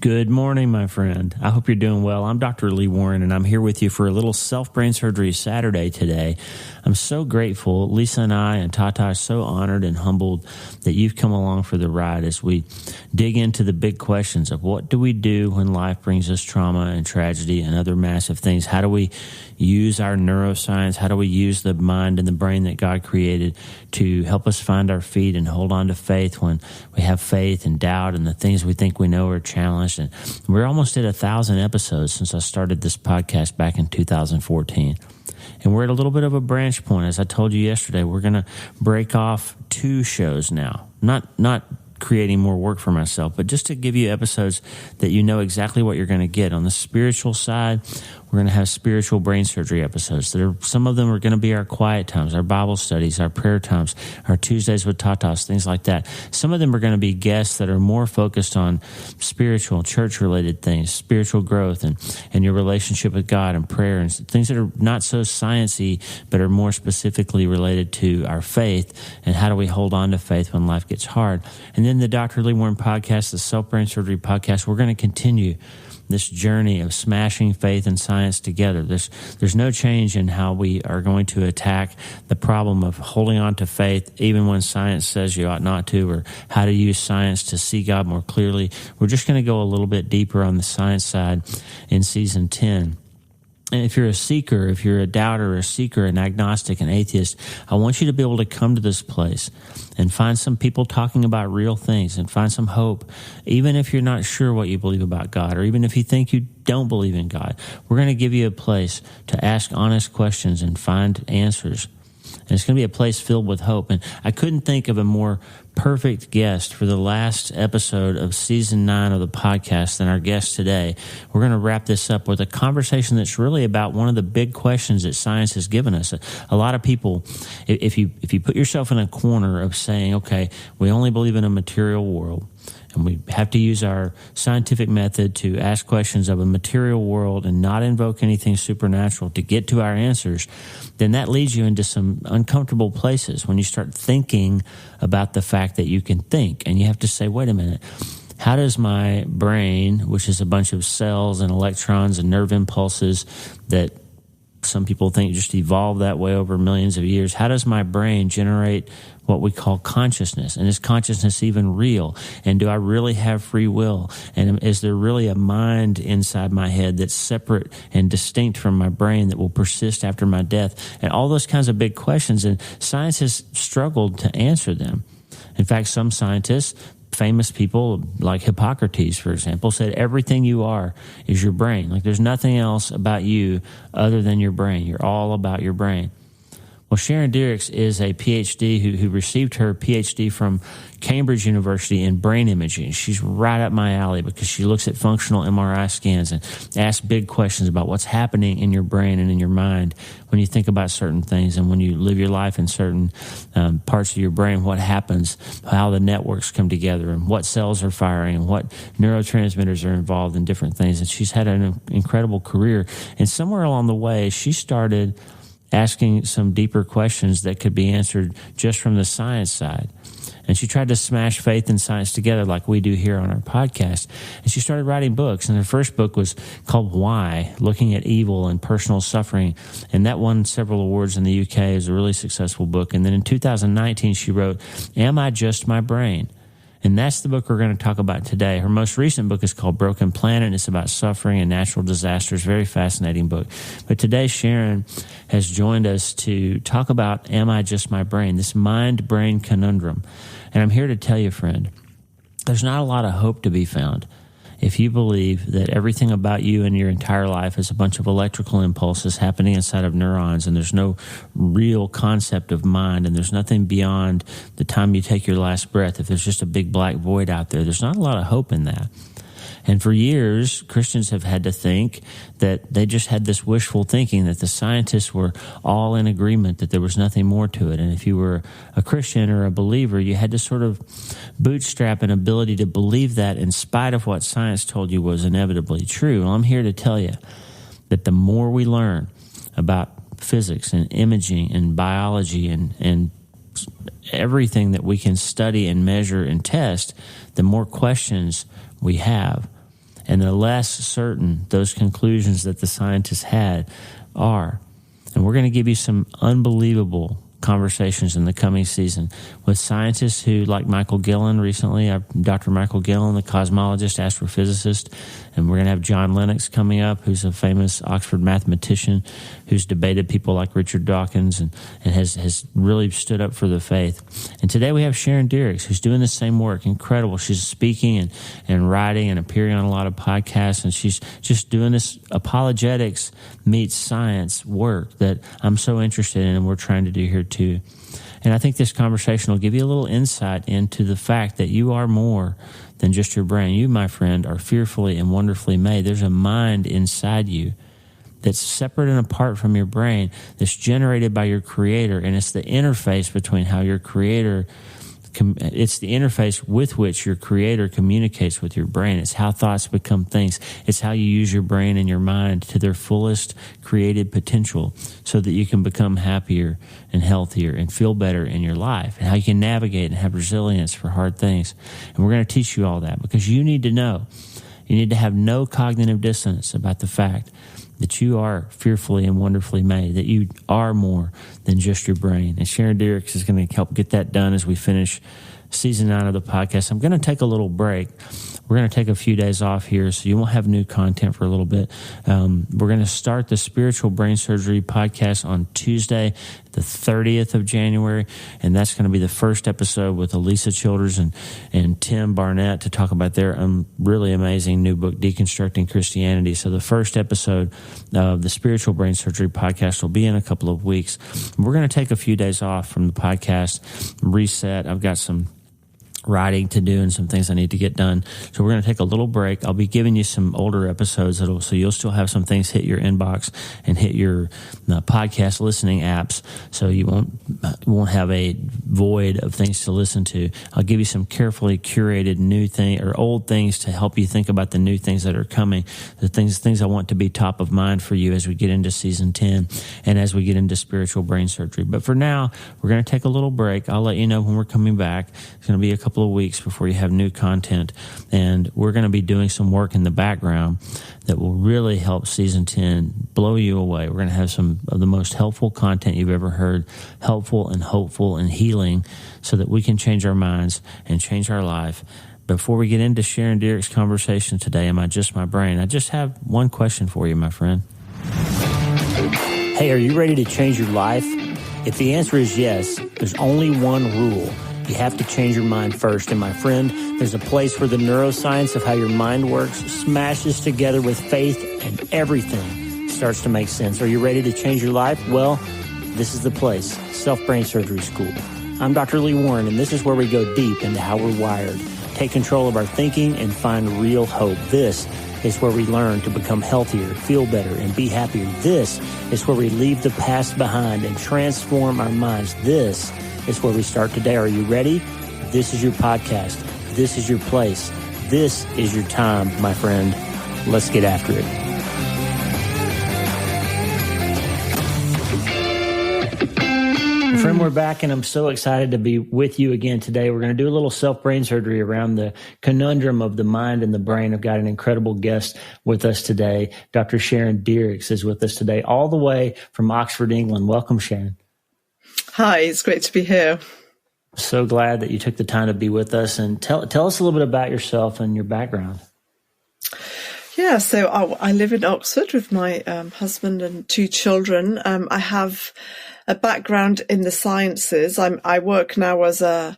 Good morning, my friend. I hope you're doing well. I'm Dr. Lee Warren, and I'm here with you for a little self-brain surgery Saturday today. I'm so grateful. Lisa and I and Tata are so honored and humbled that you've come along for the ride as we dig into the big questions of what do we do when life brings us trauma and tragedy and other massive things? How do we use our neuroscience? How do we use the mind and the brain that God created to help us find our feet and hold on to faith when we have faith and doubt and the things we think we know are challenged? And we're almost at 1,000 episodes since I started this podcast back in 2014. And we're at a little bit of a branch point. As I told you yesterday, we're going to break off 2 shows now. Not creating more work for myself, but just to give you episodes that you know exactly what you're going to get. On the spiritual side, we're going to have spiritual brain surgery episodes. Some of them are going to be our quiet times, our Bible studies, our prayer times, our Tuesdays with Tatas, things like that. Some of them are going to be guests that are more focused on spiritual, church-related things, spiritual growth, and your relationship with God and prayer, and things that are not so sciencey, but are more specifically related to our faith and how do we hold on to faith when life gets hard. And then the Dr. Lee Warren podcast, the Self-Brain Surgery podcast, we're going to continue this journey of smashing faith and science together. There's no change in how we are going to attack the problem of holding on to faith even when science says you ought not to, or how to use science to see God more clearly. We're just going to go a little bit deeper on the science side in season 10. And if you're a seeker, if you're a doubter, a seeker, an agnostic, an atheist, I want you to be able to come to this place and find some people talking about real things and find some hope, even if you're not sure what you believe about God, or even if you think you don't believe in God. We're going to give you a place to ask honest questions and find answers. And it's going to be a place filled with hope. And I couldn't think of a more perfect guest for the last episode of season 9 of the podcast than our guest today. We're going to wrap this up with a conversation that's really about one of the big questions that science has given us. A lot of people, if you put yourself in a corner of saying, okay, we only believe in a material world, and we have to use our scientific method to ask questions of a material world and not invoke anything supernatural to get to our answers, then that leads you into some uncomfortable places when you start thinking about the fact that you can think. And you have to say, wait a minute, how does my brain, which is a bunch of cells and electrons and nerve impulses that some people think just evolved that way over millions of years, how does my brain generate what we call consciousness? And is consciousness even real? And do I really have free will? And is there really a mind inside my head that's separate and distinct from my brain that will persist after my death? And all those kinds of big questions. And science has struggled to answer them. In fact, some scientists, famous people like Hippocrates, for example, said everything you are is your brain. Like there's nothing else about you other than your brain. You're all about your brain. Well, Sharon Dirckx is a PhD who received her PhD from Cambridge University in brain imaging. She's right up my alley because she looks at functional MRI scans and asks big questions about what's happening in your brain and in your mind when you think about certain things and when you live your life in certain parts of your brain, what happens, how the networks come together and what cells are firing and what neurotransmitters are involved in different things. And she's had an incredible career. And somewhere along the way, she started asking some deeper questions that could be answered just from the science side. And she tried to smash faith and science together like we do here on our podcast. And she started writing books. And her first book was called Why? Looking at Evil and Personal Suffering. And that won several awards in the UK. It was a really successful book. And then in 2019, she wrote, Am I Just My Brain? And that's the book we're going to talk about today. Her most recent book is called Broken Planet. It's about suffering and natural disasters. Very fascinating book. But today, Sharon has joined us to talk about Am I Just My Brain? This mind-brain conundrum. And I'm here to tell you, friend, there's not a lot of hope to be found if you believe that everything about you and your entire life is a bunch of electrical impulses happening inside of neurons, and there's no real concept of mind, and there's nothing beyond the time you take your last breath. If there's just a big black void out there, there's not a lot of hope in that. And for years, Christians have had to think that they just had this wishful thinking, that the scientists were all in agreement, that there was nothing more to it. And if you were a Christian or a believer, you had to sort of bootstrap an ability to believe that in spite of what science told you was inevitably true. Well, I'm here to tell you that the more we learn about physics and imaging and biology and everything that we can study and measure and test, the more questions we have. and the less certain those conclusions that the scientists had are. And we're going to give you some unbelievable conversations in the coming season with scientists who, like Michael Gillen recently, Dr. Michael Gillen, the cosmologist, astrophysicist, and we're going to have John Lennox coming up, who's a famous Oxford mathematician who's debated people like Richard Dawkins and has really stood up for the faith. And today we have Sharon Dirckx, who's doing the same work. Incredible. She's speaking and writing and appearing on a lot of podcasts, and she's just doing this apologetics meets science work that I'm so interested in and we're trying to do here too. And I think this conversation will give you a little insight into the fact that you are more than just your brain. You, my friend, are fearfully and wonderfully made. There's a mind inside you that's separate and apart from your brain, that's generated by your Creator, and it's the interface between how your Creator it's the interface with which your Creator communicates with your brain. It's how thoughts become things. It's how you use your brain and your mind to their fullest created potential so that you can become happier and healthier and feel better in your life, and how you can navigate and have resilience for hard things. And we're going to teach you all that because you need to know. You need to have no cognitive dissonance about the fact that you are fearfully and wonderfully made, that you are more than just your brain. And Sharon Dirckx is going to help get that done as we finish Season 9 of the podcast. I'm going to take a little break. We're going to take a few days off here, so you won't have new content for a little bit. We're going to start the Spiritual Brain Surgery podcast on Tuesday, the 30th of January, and that's going to be the first episode with Elisa Childers and Tim Barnett to talk about their really amazing new book, Deconstructing Christianity. So the first episode of the Spiritual Brain Surgery podcast will be in a couple of weeks. We're going to take a few days off from the podcast, reset. I've got some writing to do and some things I need to get done. So we're going to take a little break. I'll be giving you some older episodes so you'll still have some things hit your inbox and hit your podcast listening apps, so you won't have a void of things to listen to. I'll give you some carefully curated new thing or old things to help you think about the new things that are coming, the things I want to be top of mind for you as we get into Season 10 and as we get into Spiritual Brain Surgery. But for now, we're going to take a little break. I'll let you know when we're coming back. It's going to be a couple of weeks before you have new content, and we're going to be doing some work in the background that will really help Season 10 blow you away. We're going to have some of the most helpful content you've ever heard, helpful and hopeful and healing, so that we can change our minds and change our life. Before we get into Sharon Dirckx' conversation today, Am I Just My Brain? I just have one question for you, my friend. Hey, are you ready to change your life? If the answer is yes, there's only one rule. You have to change your mind first. And my friend, there's a place where the neuroscience of how your mind works smashes together with faith, and everything starts to make sense. Are you ready to change your life? Well, this is the place, Self-Brain Surgery School. I'm Dr. Lee Warren, and this is where we go deep into how we're wired, take control of our thinking, and find real hope. This is where we learn to become healthier, feel better, and be happier. This is where we leave the past behind and transform our minds. This is where we start today. Are you ready? This is your podcast. This is your place. This is your time, my friend. Let's get after it. Friend, we're back, and I'm so excited to be with you again today. We're going to do a little self-brain surgery around the conundrum of the mind and the brain. I've got an incredible guest with us today. Dr. Sharon Dirckx is with us today, all the way from Oxford, England. Welcome, Sharon. Hi, it's great to be here. So glad that you took the time to be with us, and tell us a little bit about yourself and your background. Yeah, so I live in Oxford with my husband and two children. I have a background in the sciences. I work now as an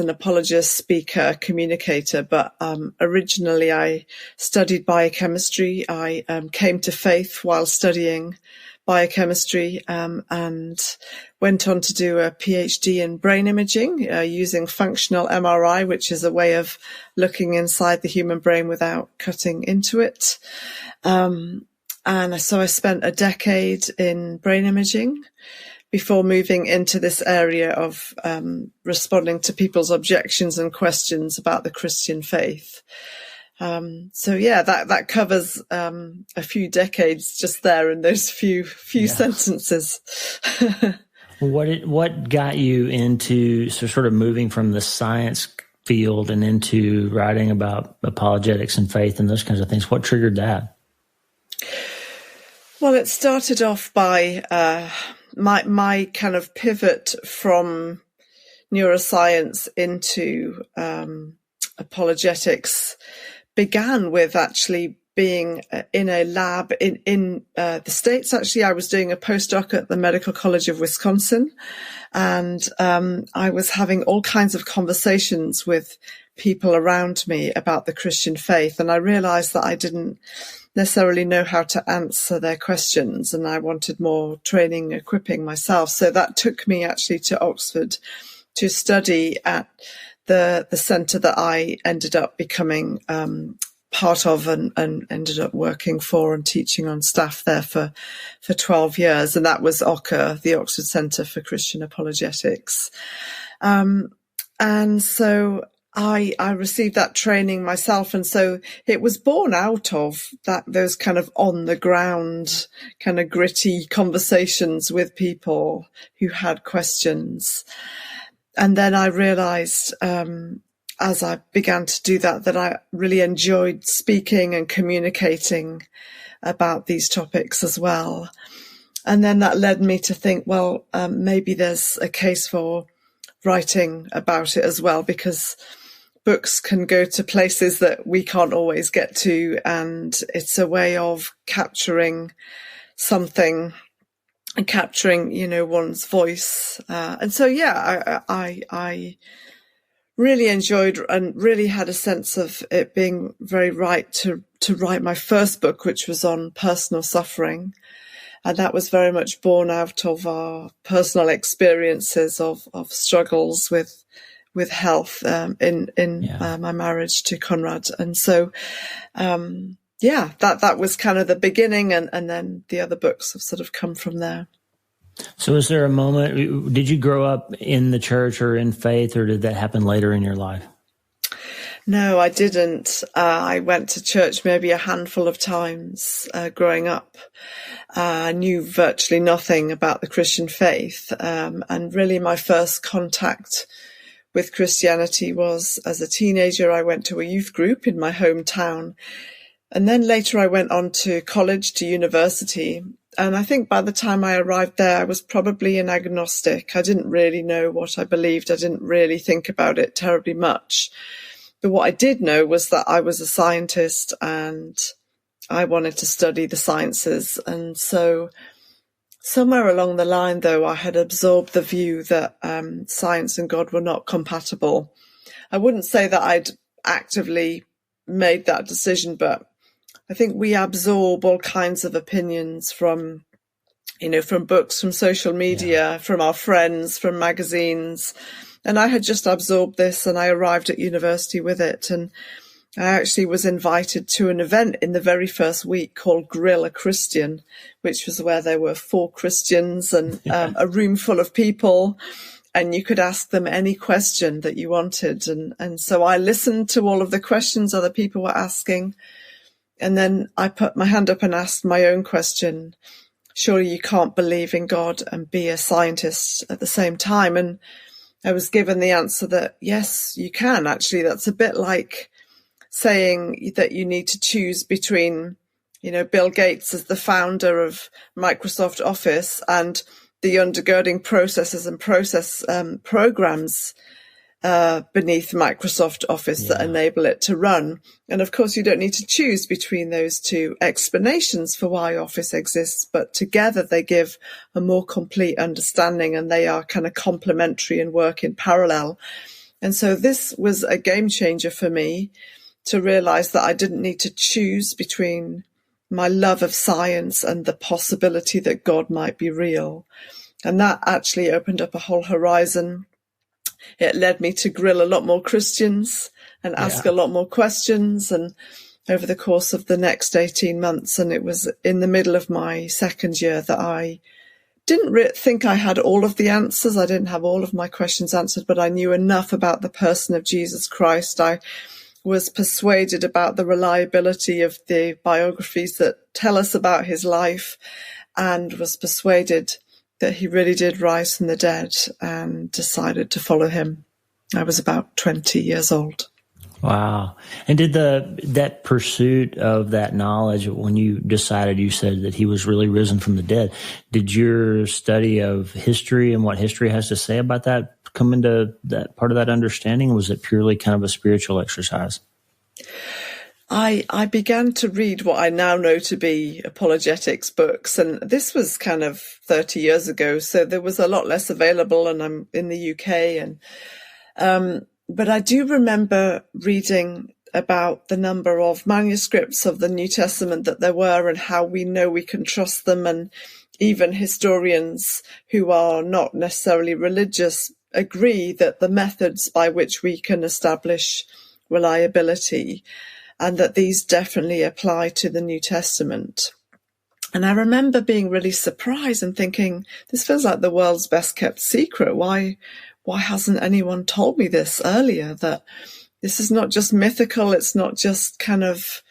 apologist, speaker, communicator, but originally I studied biochemistry. I came to faith while studying biochemistry and went on to do a PhD in brain imaging using functional MRI, which is a way of looking inside the human brain without cutting into it. And so I spent a decade in brain imaging before moving into this area of responding to people's objections and questions about the Christian faith. That covers a few decades just there in those few sentences. What got you into sort of moving from the science field and into writing about apologetics and faith and those kinds of things? What triggered that? Well, it started off by my kind of pivot from neuroscience into apologetics began with actually being in a lab in the States. Actually, I was doing a postdoc at the Medical College of Wisconsin, and I was having all kinds of conversations with people around me about the Christian faith, and I realized that I didn't necessarily know how to answer their questions, and I wanted more training, equipping myself. So that took me actually to Oxford to study at the centre that I ended up becoming part of and ended up working for and teaching on staff there for 12 years. And that was OCA, the Oxford Centre for Christian Apologetics. And so I received that training myself. And so it was born out of those kind of on the ground, kind of gritty conversations with people who had questions. And then I realized, as I began to do that I really enjoyed speaking and communicating about these topics as well. And then that led me to think, well, maybe there's a case for writing about it as well, because books can go to places that we can't always get to. And it's a way of capturing something and capturing, one's voice. And so, yeah, I really enjoyed and really had a sense of it being very right to write my first book, which was on personal suffering. And that was very much born out of our personal experiences of struggles with health in my marriage to Conrad. And so, that was kind of the beginning. And then the other books have sort of come from there. So is there a moment, did you grow up in the church or in faith, or did that happen later in your life? No, I didn't. I went to church maybe a handful of times growing up. I knew virtually nothing about the Christian faith. And really my first contact with Christianity was as a teenager. I went to a youth group in my hometown. And then later I went on to college, to university. And I think by the time I arrived there, I was probably an agnostic. I didn't really know what I believed. I didn't really think about it terribly much. But what I did know was that I was a scientist and I wanted to study the sciences. And so somewhere along the line, though, I had absorbed the view that science and God were not compatible. I wouldn't say that I'd actively made that decision, but I think we absorb all kinds of opinions from books, from social media, from our friends, from magazines. And I had just absorbed this, and I arrived at university with it. And I actually was invited to an event in the very first week called Grill a Christian, which was where there were 4 Christians and a room full of people. And you could ask them any question that you wanted. And so I listened to all of the questions other people were asking. And then I put my hand up and asked my own question. Surely you can't believe in God and be a scientist at the same time. And I was given the answer that, yes, you can. Actually, that's a bit like saying that you need to choose between, Bill Gates as the founder of Microsoft Office and the undergirding processes and programs beneath Microsoft Office that enable it to run. And of course, you don't need to choose between those two explanations for why Office exists, but together they give a more complete understanding, and they are kind of complementary and work in parallel. And so this was a game changer for me, to realize that I didn't need to choose between my love of science and the possibility that God might be real. And that actually opened up a whole horizon. It led me to grill a lot more Christians and ask a lot more questions. And over the course of the next 18 months, and it was in the middle of my second year, that I didn't think I had all of the answers. I didn't have all of my questions answered, but I knew enough about the person of Jesus Christ. I was persuaded about the reliability of the biographies that tell us about his life, and was persuaded that he really did rise from the dead, and decided to follow him. I was about 20 years old. Wow. And did that pursuit of that knowledge, when you decided, you said that he was really risen from the dead, did your study of history and what history has to say about that come into that part of that understanding? Was it purely kind of a spiritual exercise? I began to read what I now know to be apologetics books, and this was kind of 30 years ago, so there was a lot less available, and I'm in the UK, but I do remember reading about the number of manuscripts of the New Testament that there were and how we know we can trust them. And even historians who are not necessarily religious agree that the methods by which we can establish reliability, and that these definitely apply to the New Testament. And I remember being really surprised and thinking, this feels like the world's best kept secret. Why hasn't anyone told me this earlier? That this is not just mythical. It's not just kind of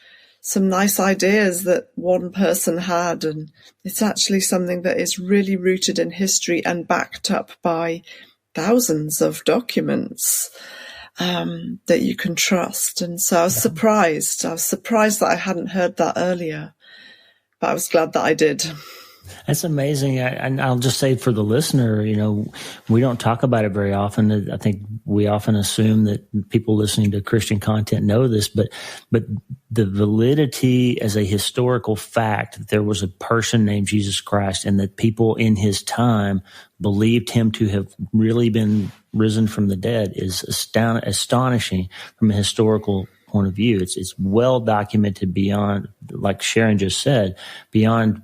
some nice ideas that one person had. And it's actually something that is really rooted in history and backed up by thousands of documents that you can trust. And so I was surprised. I was surprised that I hadn't heard that earlier, but I was glad that I did. That's amazing. And I'll just say for the listener, we don't talk about it very often. I think we often assume that people listening to Christian content know this, but the validity as a historical fact that there was a person named Jesus Christ and that people in his time believed him to have really been risen from the dead is astonishing from a historical point of view. It's well documented beyond, like Sharon just said, beyond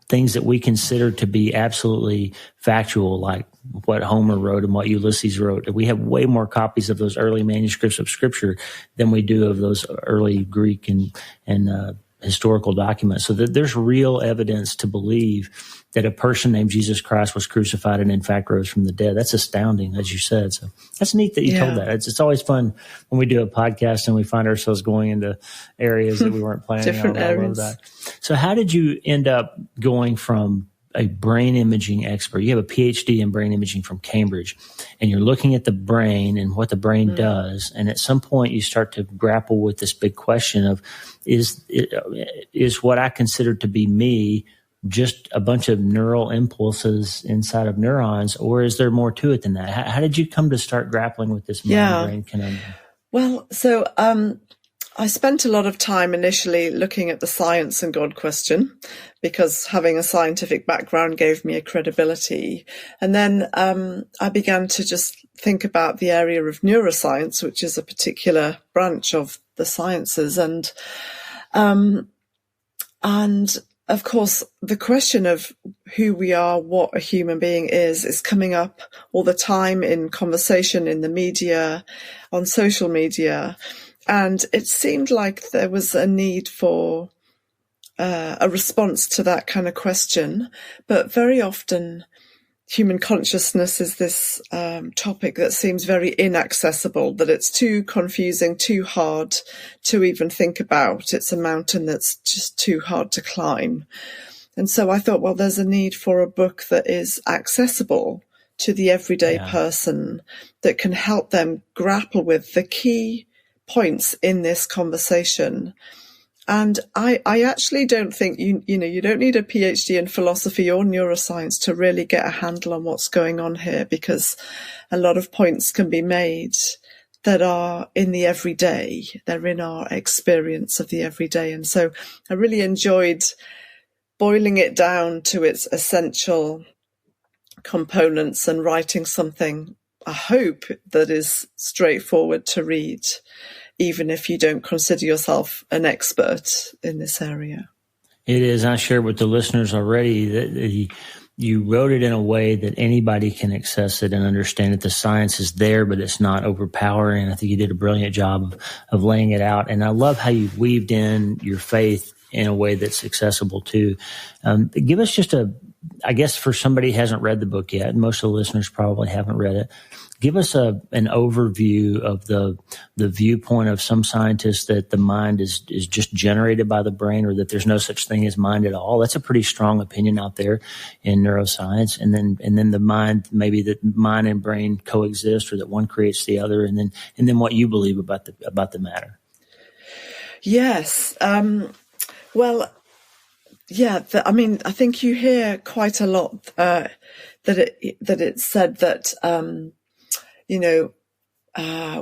things that we consider to be absolutely factual, like what Homer wrote and what Ulysses wrote. We have way more copies of those early manuscripts of Scripture than we do of those early Greek and historical documents. So that there's real evidence to believe that a person named Jesus Christ was crucified and in fact rose from the dead. That's astounding, as you said. So that's neat that you told that. It's always fun when we do a podcast and we find ourselves going into areas that we weren't planning on. Different areas. That. So how did you end up going from a brain imaging expert? You have a PhD in brain imaging from Cambridge, and you're looking at the brain and what the brain does. And at some point you start to grapple with this big question of, is what I consider to be me just a bunch of neural impulses inside of neurons, or is there more to it than that? How did you come to start grappling with this mind-brain conundrum? Well, so I spent a lot of time initially looking at the science and God question, because having a scientific background gave me a credibility. And then I began to just think about the area of neuroscience, which is a particular branch of the sciences. And of course, the question of who we are, what a human being is coming up all the time in conversation, in the media, on social media. And it seemed like there was a need for a response to that kind of question. But very often, human consciousness is this topic that seems very inaccessible, that it's too confusing, too hard to even think about. It's a mountain that's just too hard to climb. And so I thought, well, there's a need for a book that is accessible to the everyday person, that can help them grapple with the key points in this conversation. And I actually don't think you don't need a PhD in philosophy or neuroscience to really get a handle on what's going on here, because a lot of points can be made that are in the everyday. They're in our experience of the everyday. And so I really enjoyed boiling it down to its essential components and writing something, I hope, that is straightforward to read, even if you don't consider yourself an expert in this area. It is. I shared with the listeners already that you wrote it in a way that anybody can access it and understand it. The science is there, but it's not overpowering. I think you did a brilliant job of laying it out. And I love how you weaved in your faith in a way that's accessible too. Give us just I guess for somebody who hasn't read the book yet, and most of the listeners probably haven't read it, Give us an overview of the viewpoint of some scientists that the mind is just generated by the brain, or that there's no such thing as mind at all. That's a pretty strong opinion out there in neuroscience. And then the mind, maybe that mind and brain coexist, or that one creates the other. And then what you believe about the matter. Yes. Well, yeah. I think you hear quite a lot that it's said that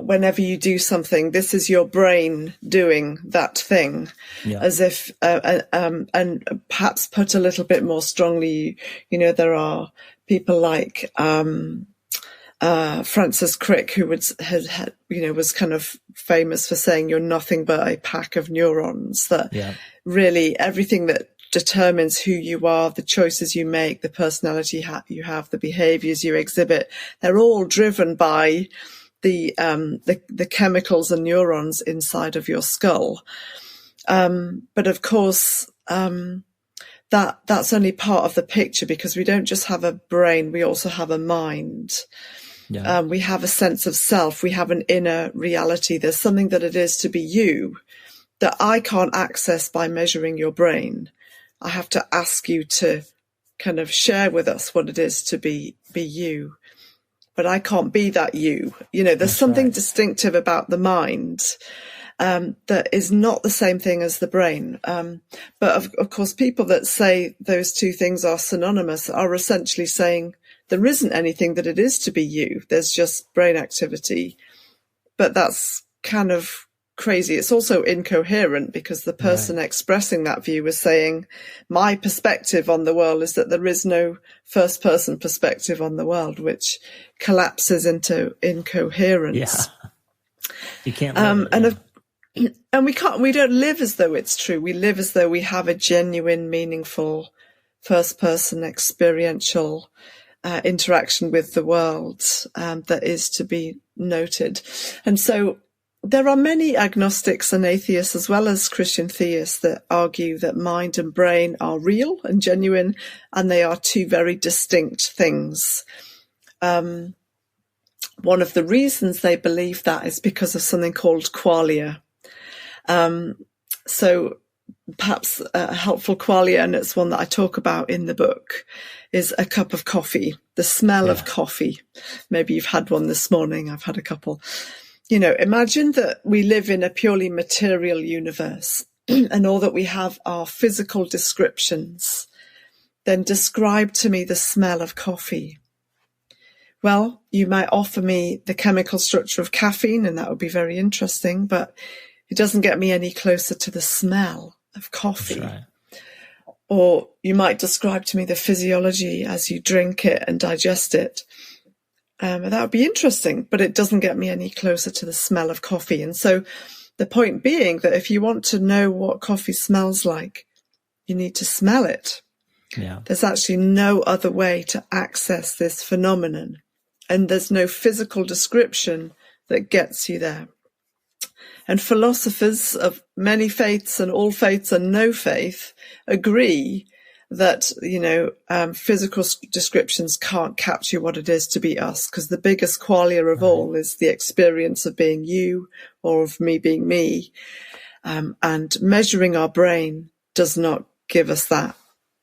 whenever you do something, this is your brain doing that thing, as if, and perhaps put a little bit more strongly, there are people like Francis Crick, who was kind of famous for saying you're nothing but a pack of neurons, that really everything that determines who you are, the choices you make, the personality you have, the behaviors you exhibit, they're all driven by the chemicals and neurons inside of your skull. But of course, that's only part of the picture, because we don't just have a brain, we also have a mind. Yeah. We have a sense of self. We have an inner reality. There's something that it is to be you that I can't access by measuring your brain. I have to ask you to kind of share with us what it is to be you. But I can't be that you. There's That's something right. distinctive about the mind that is not the same thing as the brain. But of course, people that say those two things are synonymous are essentially saying there isn't anything that it is to be you. There's just brain activity. But that's kind of crazy. It's also incoherent, because the person expressing that view is saying, my perspective on the world is that there is no first person perspective on the world, which collapses into incoherence. Yeah. You can't and we don't live as though it's true. We live as though we have a genuine, meaningful first person experiential interaction with the world that is to be noted. And so there are many agnostics and atheists, as well as Christian theists, that argue that mind and brain are real and genuine, and they are two very distinct things. One of the reasons they believe that is because of something called qualia. So perhaps a helpful qualia, and it's one that I talk about in the book, is a cup of coffee, the smell of coffee. Maybe you've had one this morning. I've had a couple. Imagine that we live in a purely material universe and all that we have are physical descriptions. Then describe to me the smell of coffee. Well, you might offer me the chemical structure of caffeine, and that would be very interesting, but it doesn't get me any closer to the smell of coffee. That's right. Or you might describe to me the physiology as you drink it and digest it. That would be interesting, but it doesn't get me any closer to the smell of coffee. And so the point being that if you want to know what coffee smells like, you need to smell it. Yeah. There's actually no other way to access this phenomenon. And there's no physical description that gets you there. And philosophers of many faiths and all faiths and no faith agree that, physical descriptions can't capture what it is to be us, because the biggest qualia of all is the experience of being you, or of me being me. And measuring our brain does not give us that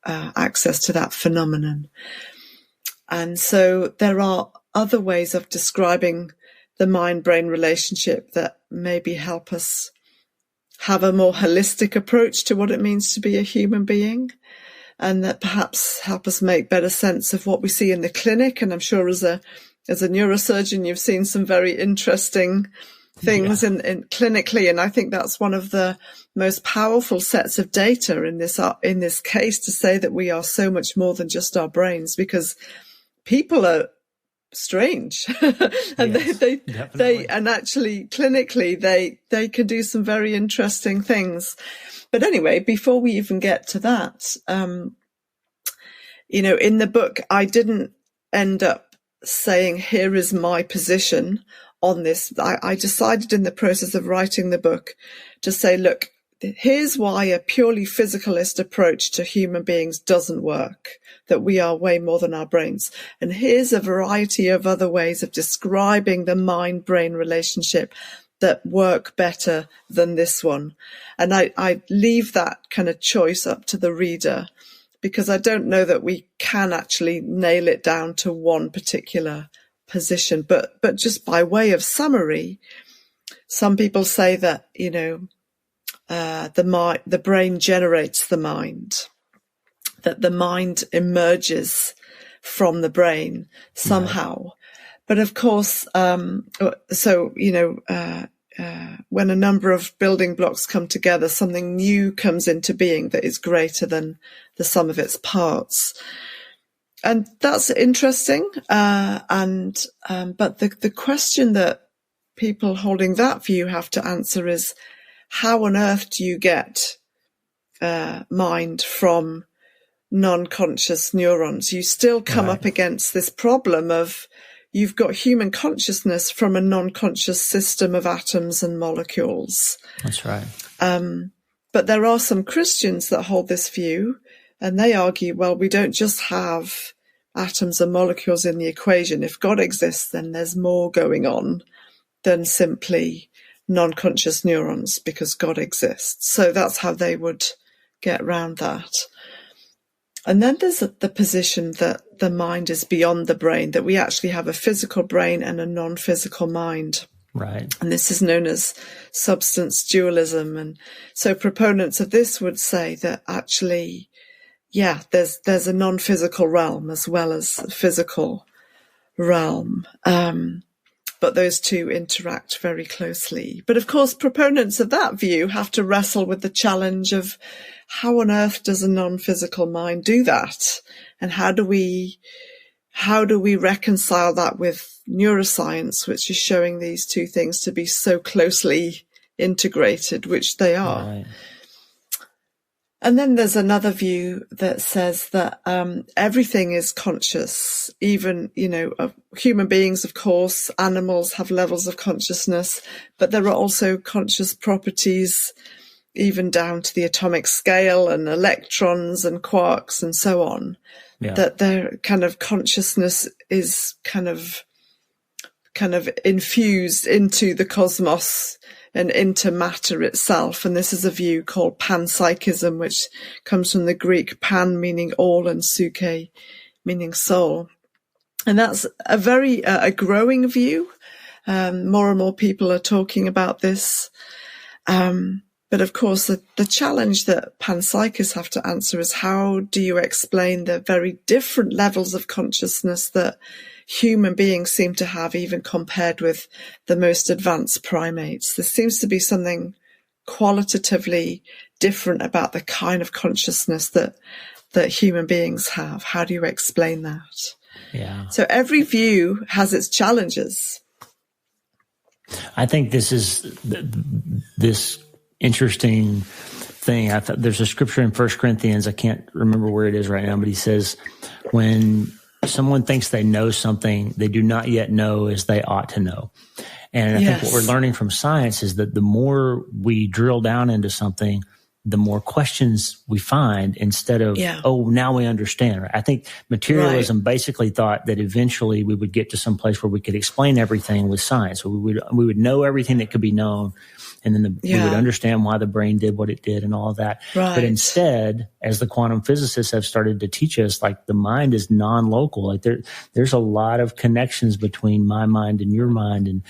access to that phenomenon. And so there are other ways of describing the mind-brain relationship that maybe help us have a more holistic approach to what it means to be a human being, and that perhaps help us make better sense of what we see in the clinic. And I'm sure as a neurosurgeon, you've seen some very interesting things in clinically. And I think that's one of the most powerful sets of data in this case, to say that we are so much more than just our brains, because people are strange and they and actually clinically they can do some very interesting things. But anyway, before we even get to that, in the book, I didn't end up saying, here is my position on this. I decided in the process of writing the book to say, look, here's why a purely physicalist approach to human beings doesn't work, that we are way more than our brains. And here's a variety of other ways of describing the mind-brain relationship that work better than this one. And I leave that kind of choice up to the reader, because I don't know that we can actually nail it down to one particular position. But just by way of summary, some people say that, the brain generates the mind, that the mind emerges from the brain somehow. Right. But of course, when a number of building blocks come together, something new comes into being that is greater than the sum of its parts. And that's interesting. But the question that people holding that view have to answer is, how on earth do you get mind from non-conscious neurons? You still come up against this problem of, you've got human consciousness from a non-conscious system of atoms and molecules. That's right. But there are some Christians that hold this view, and they argue, well, we don't just have atoms and molecules in the equation. If God exists, then there's more going on than simply non-conscious neurons, because God exists. So that's how they would get around that. And then there's the position that the mind is beyond the brain, that we actually have a physical brain and a non-physical mind. Right. And this is known as substance dualism. And so proponents of this would say that actually, there's a non-physical realm as well as a physical realm. But those two interact very closely. But of course, proponents of that view have to wrestle with the challenge of, how on earth does a non-physical mind do that? And how do we reconcile that with neuroscience, which is showing these two things to be so closely integrated, which they are. Right. And then there's another view that says that everything is conscious, even, human beings, of course, animals have levels of consciousness, but there are also conscious properties, even down to the atomic scale, and electrons and quarks and so on, that their kind of consciousness is kind of infused into the cosmos and into matter itself. And this is a view called panpsychism, which comes from the Greek pan meaning all and psyche meaning soul. And that's a very a growing view. More and more people are talking about this. But of course, the challenge that panpsychists have to answer is, how do you explain the very different levels of consciousness that human beings seem to have, even compared with the most advanced primates? There seems to be something qualitatively different about the kind of consciousness that human beings have. How do you explain that? Yeah. So every view has its challenges. I think this is this interesting thing. There's a scripture in 1 Corinthians. I can't remember where it is right now, but he says, when someone thinks they know something, they do not yet know as they ought to know. And I think what we're learning from science is that the more we drill down into something, the more questions we find, instead of, now we understand. I think materialism basically thought that eventually we would get to some place where we could explain everything with science. So we would know everything that could be known, and then we would understand why the brain did what it did and all of that. Right. But instead, as the quantum physicists have started to teach us, like, the mind is non-local. Like, there's a lot of connections between my mind and your mind, and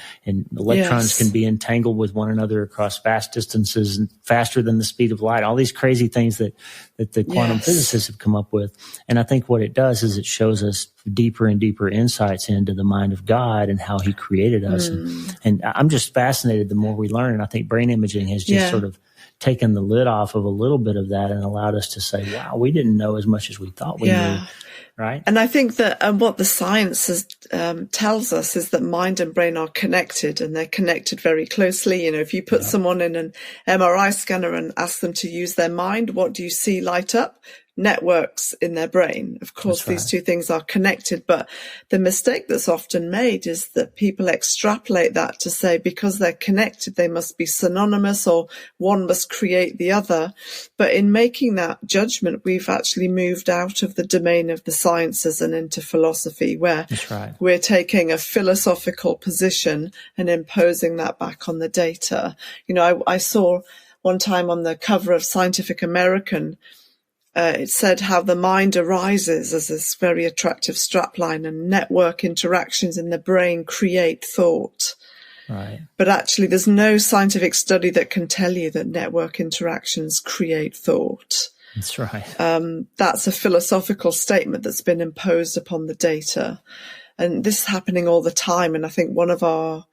electrons can be entangled with one another across vast distances and faster than the speed of light. All these crazy things that the quantum physicists have come up with. And I think what it does is it shows us deeper and deeper insights into the mind of God and how he created us. And I'm just fascinated the more we learn. And I think brain imaging has just sort of taken the lid off of a little bit of that and allowed us to say, wow, we didn't know as much as we thought we knew. Right. And I think that what the science tells us is that mind and brain are connected, and they're connected very closely. If you put someone in an MRI scanner and ask them to use their mind, what do you see light up? networks in their brain. Of course, these two things are connected, but the mistake that's often made is that people extrapolate that to say because they're connected, they must be synonymous or one must create the other. But in making that judgment, we've actually moved out of the domain of the sciences and into philosophy, where we're taking a philosophical position and imposing that back on the data. You know, I saw one time on the cover of Scientific American, it said how the mind arises as this very attractive strapline, and network interactions in the brain create thought. Right. But actually, there's no scientific study that can tell you that network interactions create thought. That's right. That's a philosophical statement that's been imposed upon the data. And this is happening all the time. And I think one of our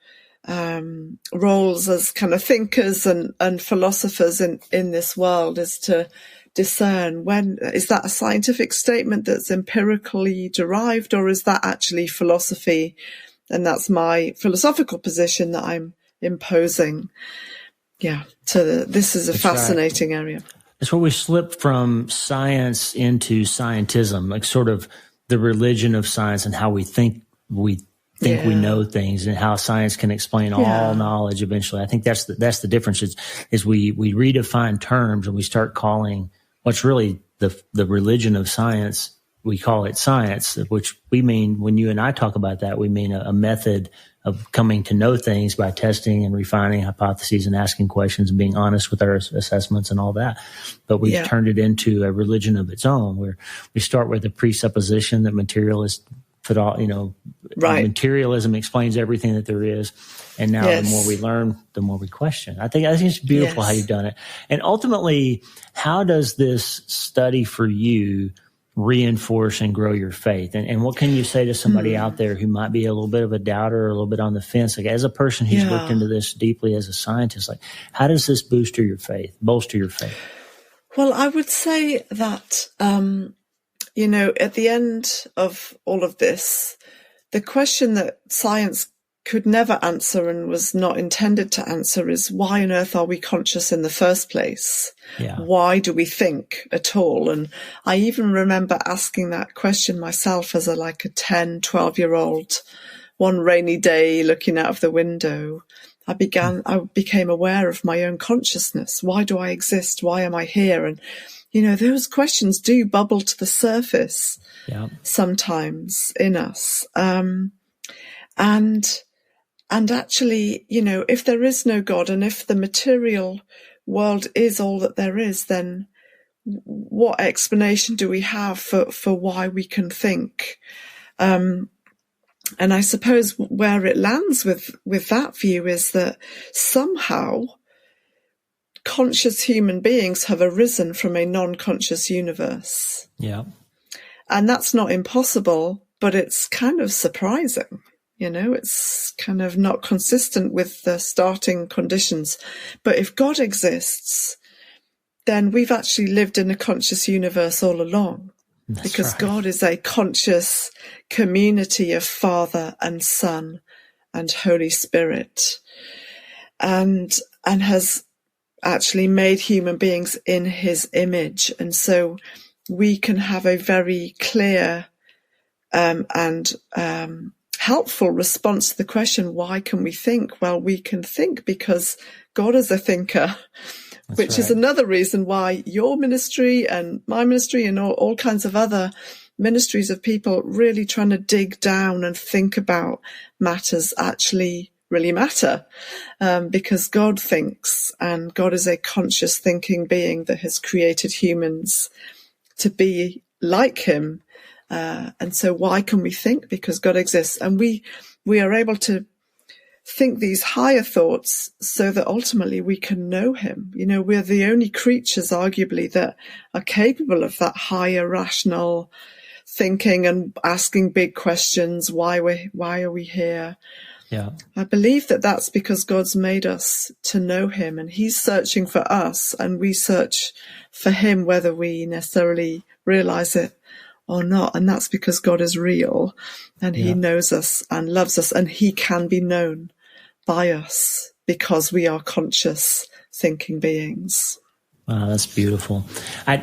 roles as kind of thinkers and philosophers in this world is to discern, when is that a scientific statement that's empirically derived, or is that actually philosophy? And that's my philosophical position that I'm imposing. Yeah. So this is a fascinating area. It's where we slip from science into scientism, like sort of the religion of science and how we think we know things, and how science can explain all knowledge eventually. I think that's the difference is we redefine terms and we start calling what's really the religion of science. We call it science, which we mean, when you and I talk about that, we mean a method of coming to know things by testing and refining hypotheses and asking questions and being honest with our assessments and all that. But we've turned it into a religion of its own, where we start with a presupposition that materialism explains everything that there is. And now the more we learn, the more we question. I think it's beautiful how you've done it. And ultimately, how does this study for you reinforce and grow your faith? And what can you say to somebody out there who might be a little bit of a doubter or a little bit on the fence? Like, as a person who's looked into this deeply as a scientist, like, how does this bolster your faith? Well, I would say that, at the end of all of this, the question that science could never answer and was not intended to answer is, why on earth are we conscious in the first place? Yeah. Why do we think at all? And I even remember asking that question myself as a 10, 12-year-old, one rainy day looking out of the window. I became aware of my own consciousness. Why do I exist? Why am I here? And, those questions do bubble to the surface sometimes in us. And actually, if there is no God, and if the material world is all that there is, then what explanation do we have for why we can think? And I suppose where it lands with that view is that somehow conscious human beings have arisen from a non-conscious universe. Yeah. And that's not impossible, but it's kind of surprising. It's kind of not consistent with the starting conditions. But if God exists, then we've actually lived in a conscious universe all along. That's because right. God is a conscious community of Father and Son and Holy Spirit, and has actually made human beings in his image. And so we can have a very clear and helpful response to the question, why can we think? Well, we can think because God is a thinker. That's which right. is another reason why your ministry and my ministry and all kinds of other ministries of people really trying to dig down and think about matters actually really matter, because God thinks, and God is a conscious thinking being that has created humans to be like him. And so why can we think? Because God exists, and we are able to think these higher thoughts so that ultimately we can know him. We're the only creatures, arguably, that are capable of that higher rational thinking and asking big questions. Why are we here? Yeah. I believe that that's because God's made us to know him, and he's searching for us, and we search for him whether we necessarily realize it or not. And that's because God is real, and he knows us and loves us, and he can be known by us because we are conscious thinking beings. Wow, that's beautiful. I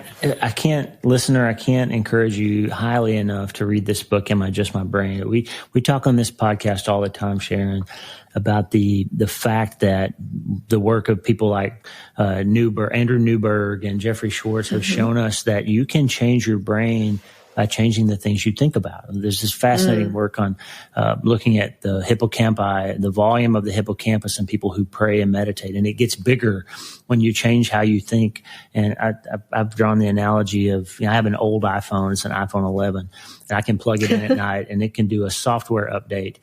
can't encourage you highly enough to read this book, Am I Just My Brain? We talk on this podcast all the time, Sharon, about the fact that the work of people like Andrew Newberg and Jeffrey Schwartz have shown us that you can change your brain by changing the things you think about. There's this fascinating work on looking at the hippocampi, the volume of the hippocampus in people who pray and meditate, and it gets bigger when you change how you think. And I've drawn the analogy of, I have an old iPhone, it's an iPhone 11, and I can plug it in at night, and it can do a software update.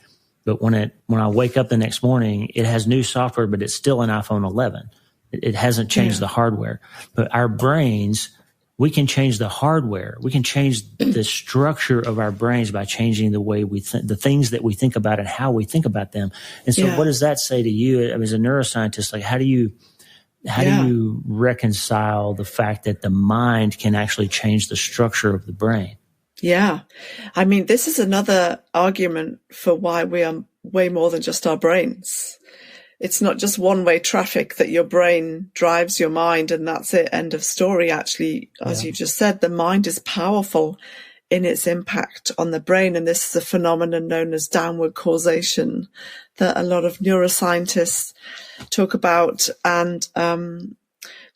But when I wake up the next morning, it has new software, but it's still an iPhone 11. It hasn't changed the hardware. But our brains, we can change the hardware. We can change the structure of our brains by changing the way we think, the things that we think about and how we think about them. And so what does that say to you? I mean, as a neuroscientist, like how do you reconcile the fact that the mind can actually change the structure of the brain? Yeah. I mean, this is another argument for why we are way more than just our brains. It's not just one-way traffic that your brain drives your mind and that's it, end of story. Actually, as you've just said, the mind is powerful in its impact on the brain. And this is a phenomenon known as downward causation that a lot of neuroscientists talk about. And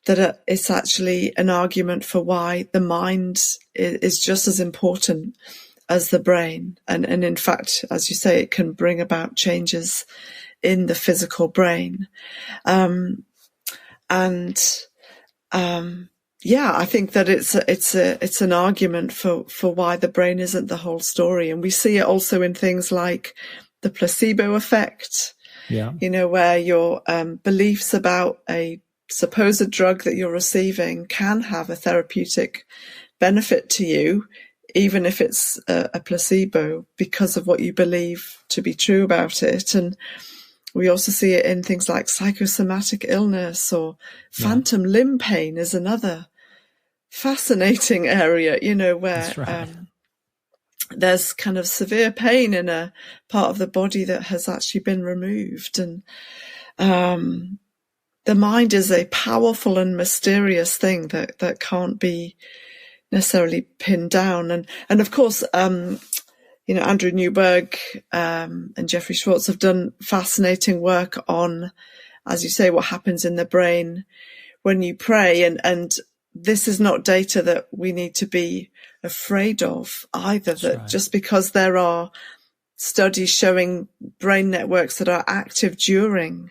that it's actually an argument for why the mind is just as important as the brain. And in fact, as you say, it can bring about changes in the physical brain. I think that it's an argument for why the brain isn't the whole story. And we see it also in things like the placebo effect, where your beliefs about a supposed drug that you're receiving can have a therapeutic benefit to you, even if it's a placebo, because of what you believe to be true about it. And we also see it in things like psychosomatic illness, or phantom limb pain is another fascinating area, where there's kind of severe pain in a part of the body that has actually been removed. And the mind is a powerful and mysterious thing that can't be necessarily pinned down. And of course, Andrew Newberg and Jeffrey Schwartz have done fascinating work on, as you say, what happens in the brain when you pray. And this is not data that we need to be afraid of either, just because there are studies showing brain networks that are active during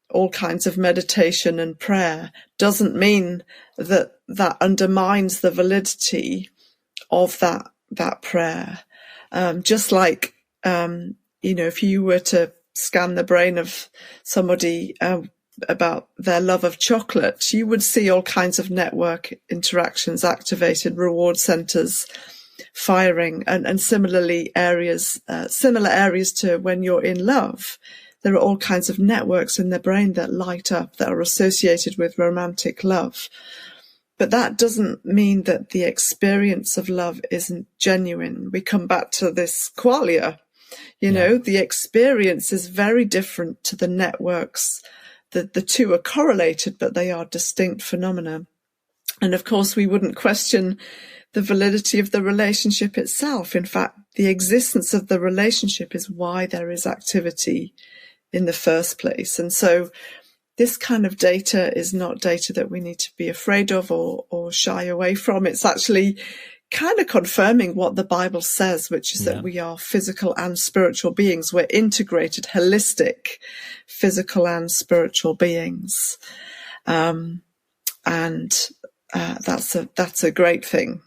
all kinds of meditation and prayer doesn't mean that undermines the validity of that prayer. Just like, if you were to scan the brain of somebody about their love of chocolate, you would see all kinds of network interactions activated, reward centers firing, and similarly similar areas to when you're in love. There are all kinds of networks in the brain that light up that are associated with romantic love. But that doesn't mean that the experience of love isn't genuine. We come back to this qualia, the experience is very different to the networks. The two are correlated, but they are distinct phenomena. And of course, we wouldn't question the validity of the relationship itself. In fact, the existence of the relationship is why there is activity in the first place. And so this kind of data is not data that we need to be afraid of or shy away from. It's actually kind of confirming what the Bible says, which is that we are physical and spiritual beings. We're integrated, holistic, physical and spiritual beings. That's a great thing.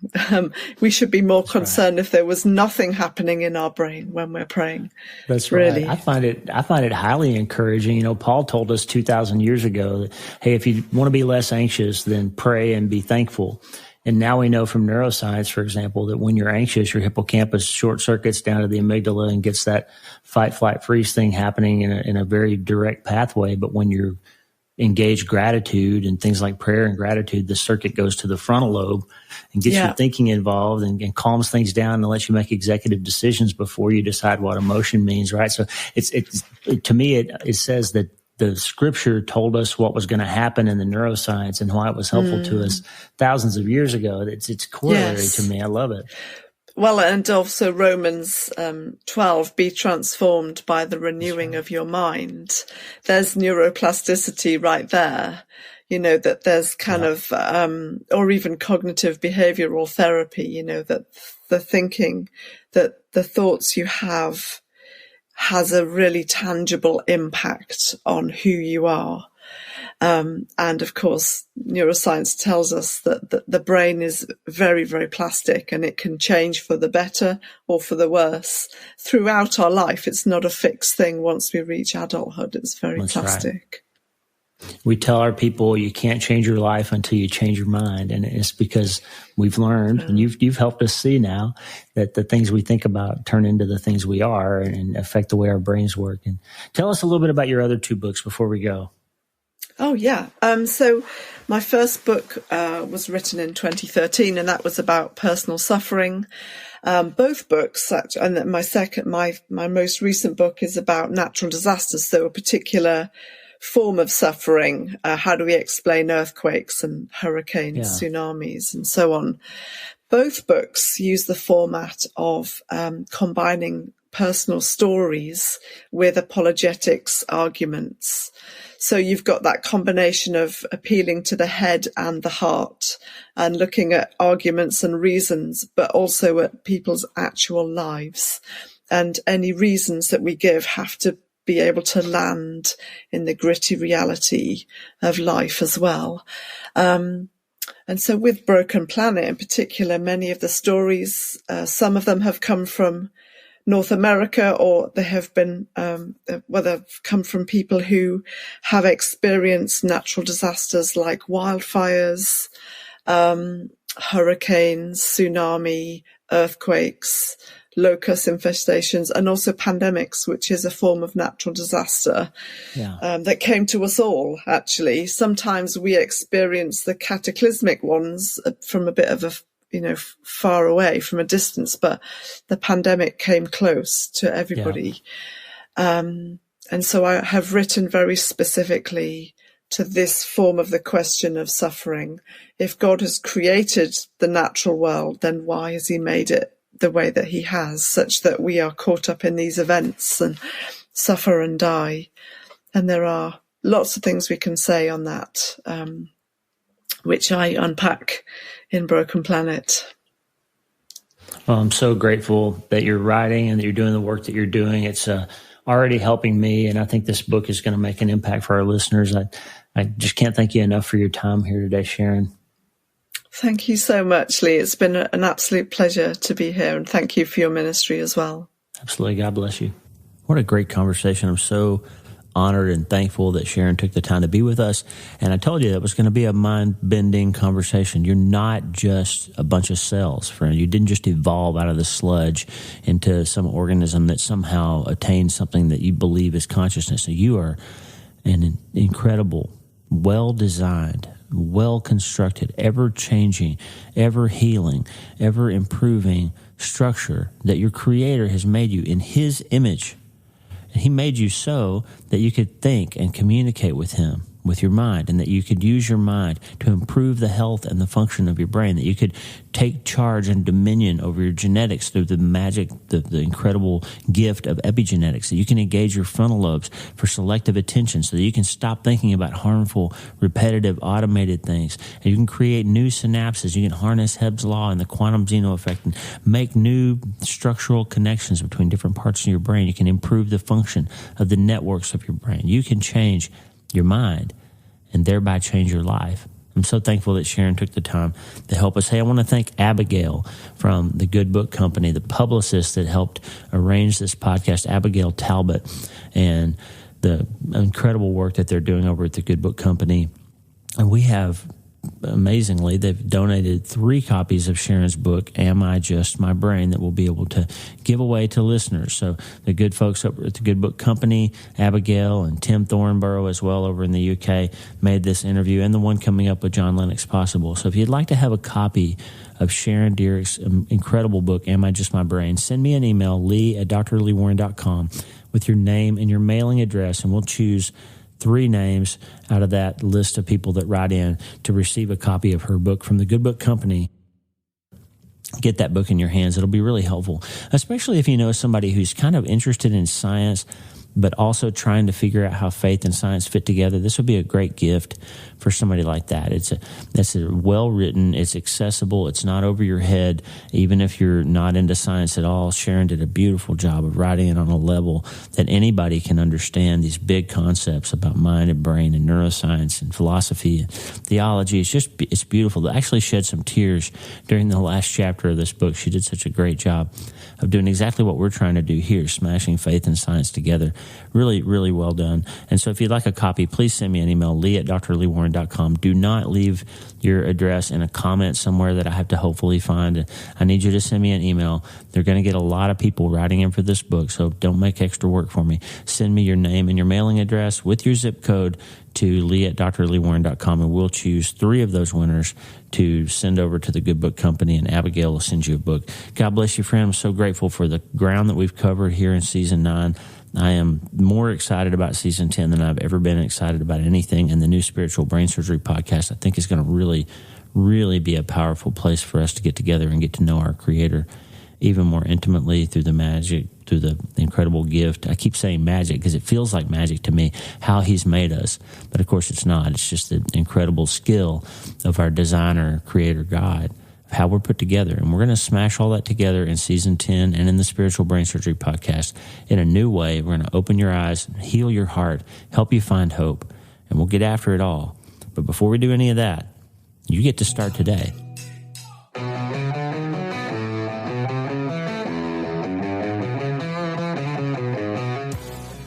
We should be more concerned if there was nothing happening in our brain when we're praying. That's really. Right. I find it highly encouraging. Paul told us 2,000 years ago that, hey, if you want to be less anxious, then pray and be thankful. And now we know from neuroscience, for example, that when you're anxious, your hippocampus short circuits down to the amygdala and gets that fight, flight, freeze thing happening in a very direct pathway. But when you're engage gratitude and things like prayer and gratitude, the circuit goes to the frontal lobe and gets your thinking involved and calms things down and lets you make executive decisions before you decide what emotion means, right? So it's to me, it says that the scripture told us what was going to happen in the neuroscience and why it was helpful to us thousands of years ago. It's corollary to me. I love it. Well, and also Romans 12, be transformed by the renewing of your mind. There's neuroplasticity right there. That there's kind of, or even cognitive behavioral therapy, that the thinking, that the thoughts you have has a really tangible impact on who you are. And of course, neuroscience tells us that the brain is very, very plastic, and it can change for the better or for the worse throughout our life. It's not a fixed thing once we reach adulthood. It's very plastic. Right. We tell our people you can't change your life until you change your mind. And it's because we've learned, and you've helped us see now, that the things we think about turn into the things we are and affect the way our brains work. And tell us a little bit about your other two books before we go. Oh, yeah. So my first book was written in 2013, and that was about personal suffering. Both books, and my most recent book is about natural disasters, so a particular form of suffering. How do we explain earthquakes and hurricanes, tsunamis, and so on? Both books use the format of combining personal stories with apologetics arguments. So you've got that combination of appealing to the head and the heart and looking at arguments and reasons, but also at people's actual lives. And any reasons that we give have to be able to land in the gritty reality of life as well. And so with Broken Planet in particular, many of the stories, some of them have come from North America, or they have been, they've come from people who have experienced natural disasters like wildfires, hurricanes, tsunami, earthquakes, locust infestations, and also pandemics, which is a form of natural disaster that came to us all, actually. Sometimes we experience the cataclysmic ones from a bit of a far away from a distance, but the pandemic came close to everybody. And so I have written very specifically to this form of the question of suffering. If God has created the natural world, then why has he made it the way that he has, such that we are caught up in these events and suffer and die? And there are lots of things we can say on that, which I unpack in Broken Planet. Well, I'm so grateful that you're writing and that you're doing the work that you're doing. It's already helping me, and I think this book is going to make an impact for our listeners. I just can't thank you enough for your time here today, Sharon. Thank you so much, Lee. It's been an absolute pleasure to be here, and thank you for your ministry as well. Absolutely. God bless you. What a great conversation. I'm so honored and thankful that Sharon took the time to be with us. And I told you that was going to be a mind-bending conversation. You're not just a bunch of cells, friend. You didn't just evolve out of the sludge into some organism that somehow attained something that you believe is consciousness. So you are an incredible, well-designed, well-constructed, ever-changing, ever-healing, ever-improving structure that your Creator has made you in His image. And He made you so that you could think and communicate with Him, with your mind, and that you could use your mind to improve the health and the function of your brain, that you could take charge and dominion over your genetics through the magic, the incredible gift of epigenetics, that you can engage your frontal lobes for selective attention so that you can stop thinking about harmful, repetitive, automated things, and you can create new synapses. You can harness Hebb's law and the quantum Zeno effect and make new structural connections between different parts of your brain. You can improve the function of the networks of your brain. You can change your mind and thereby change your life. I'm so thankful that Sharon took the time to help us. Hey, I want to thank Abigail from the Good Book Company, the publicist that helped arrange this podcast, Abigail Talbot, and the incredible work that they're doing over at the Good Book Company. And we have, amazingly, they've donated 3 copies of Sharon's book, Am I Just My Brain, that we'll be able to give away to listeners. So the good folks over at the Good Book Company, Abigail and Tim Thornborough as well over in the UK, made this interview and the one coming up with John Lennox possible. So if you'd like to have a copy of Sharon Dirckx' incredible book, Am I Just My Brain, send me an email, lee@drleewarren.com, with your name and your mailing address, and we'll choose 3 names out of that list of people that write in to receive a copy of her book from the Good Book Company. Get that book in your hands. It'll be really helpful, especially if you know somebody who's kind of interested in science, but also trying to figure out how faith and science fit together. This would be a great gift for somebody like that. It's well written. It's accessible. It's not over your head, even if you're not into science at all. Sharon did a beautiful job of writing it on a level that anybody can understand these big concepts about mind and brain and neuroscience and philosophy and theology. It's beautiful. I actually shed some tears during the last chapter of this book. She did such a great job of doing exactly what we're trying to do here, smashing faith and science together. Really, really well done. And so if you'd like a copy, please send me an email, lee@drleewarren.com. Do not leave your address in a comment somewhere that I have to hopefully find. I need you to send me an email. They're going to get a lot of people writing in for this book, so don't make extra work for me. Send me your name and your mailing address with your zip code to lee@drleewarren.com, and we'll choose 3 of those winners to send over to the Good Book Company, and Abigail will send you a book. God bless you, friend. I'm so grateful for the ground that we've covered here in Season 9. I am more excited about Season 10 than I've ever been excited about anything, and the new Spiritual Brain Surgery podcast I think is going to really, really be a powerful place for us to get together and get to know our Creator even more intimately through the magic, through the incredible gift. I keep saying magic because it feels like magic to me, how He's made us. But of course it's not. It's just the incredible skill of our designer, creator, God, of how we're put together. And we're going to smash all that together in Season 10 and in the Spiritual Brain Surgery podcast in a new way. We're going to open your eyes, heal your heart, help you find hope, and we'll get after it all. But before we do any of that, you get to start today.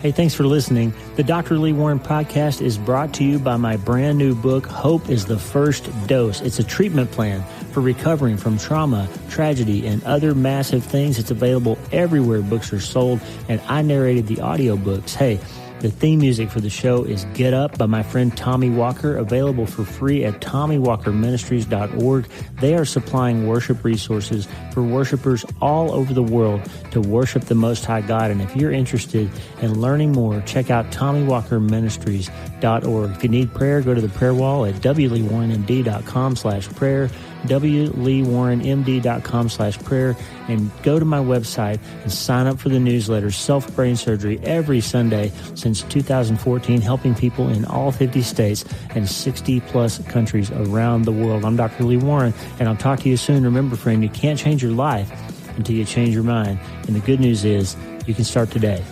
Hey, thanks for listening. The Dr. Lee Warren podcast is brought to you by my brand new book, Hope is the First Dose. It's a treatment plan for recovering from trauma, tragedy, and other massive things. It's available everywhere books are sold, and I narrated the audiobooks. Hey, the theme music for the show is Get Up by my friend Tommy Walker, available for free at TommyWalkerMinistries.org. They are supplying worship resources for worshipers all over the world to worship the Most High God. And if you're interested in learning more, check out TommyWalkerMinistries.org. If you need prayer, go to the prayer wall at wleewarrenmd.com/prayer, wleewarrenmd.com/prayer, and go to my website and sign up for the newsletter, Self-Brain Surgery, every Sunday since 2014, helping people in all 50 states and 60-plus countries around the world. I'm Dr. Lee Warren, and I'll talk to you soon. Remember, friend, you can't change your life until you change your mind. And the good news is you can start today.